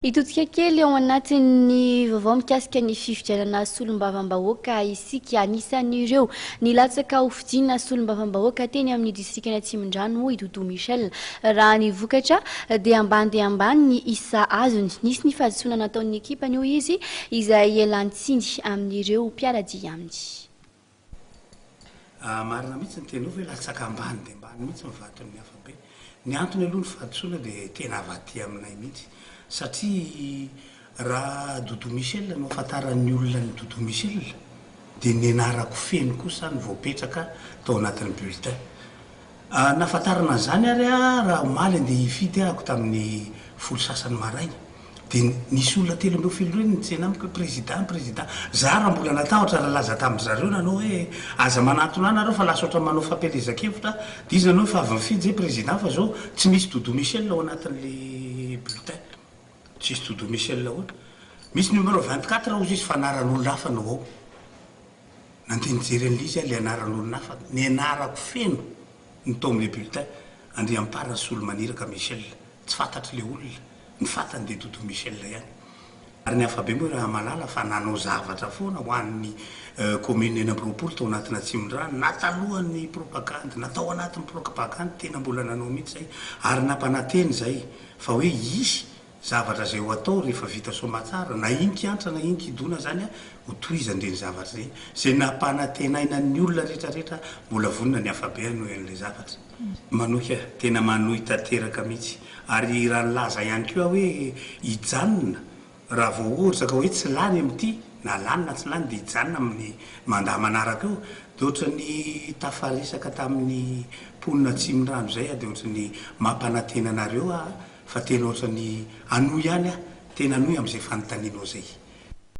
Itodika kely ao anatin'ny vaovao mikasika ny fifidianana solombavam-bahoaka isika anisan'ireo nilatsaka ho fidiana solombavam-bahoaka teny amin'ny distrikana Atsimondrano i Dodo Michel. Raha ny vokatra dia ambany ny isa azony. Nisy ny fahadisoana nataon'ny ekipany io izy izay lantsiny amin'ireo mpiaradia aminy. Marina mihitsy ny teny hoe latsaka ambany dia ambany mihitsy mivaton'ny hafabe. Ny antony aloha ny fahadisoana dia tena avaty aminay mihitsy. Satria raha Dodo Michel no afantaran'ny olona ny Dodo Michel dia ny anarako feno kosa ny voapetraka tao anatin'ny bulletin. Nafantarana an'izany ary raha omaly andeha hifidy ahako tamin'ny folo sasany maraina dia nisy olona 3-7 reny nitsena amiko président za raha mbola natahotra nalaza tamin'ny zareo nanao hoe aza manatona nareo fa lasa ohatran'ny manao fampelezan-kevitra dia izy nanao fa avy mifidy zay président fa zao tsy misy Dodo Michel ao anatin'le bulletin. Tsisy Dodo Michel ao. Misy numéro 24 ozy izy fa anaran'olona hafa no ao. Nandeha nijery an'ilay izy le anaran'olona hafa. Ny anarako feno ny tao amin'le bulletin Andriamparana Solomaniraka Michel. Tsy fantatry le olona. Ny fantany dia Dodo Michel ihany. Ary ny hafa be moa raha malala fa nanao zavatra foana ho an'ny commune eny Amboropolo tao anatin'ny Atsimondrano natalohan'ny propagande, natao anatin'ny propagande tena mbola nanao mihitsy zay ary nampananteny zay fa hoe isy zavatra zay ho atao rehefa vita somatsara na iny kiantra na iny kidona zany ho tohizan'ireny zavatra zay zay nampanantenainan'ny olona rehetrarehetra mbola vonona ny hafabe noho an'ilay zavatra. Manohy tena manohy tanteraka mihitsy ary raha nilaza ihany koa hoe hijanona raha vao ohatra ka hoe tsy lany amin'ity na lany na tsy lany dia hijanona amin'ny mandaha manaraka eo dia ohatran'ny tafaresaka tamin'ny mponina Atsimondrano zay dia ohatran'ny mampanantena anareo fa tena ohatran'ny anohy ihany tena anohy amin'izay fanontanianao zay.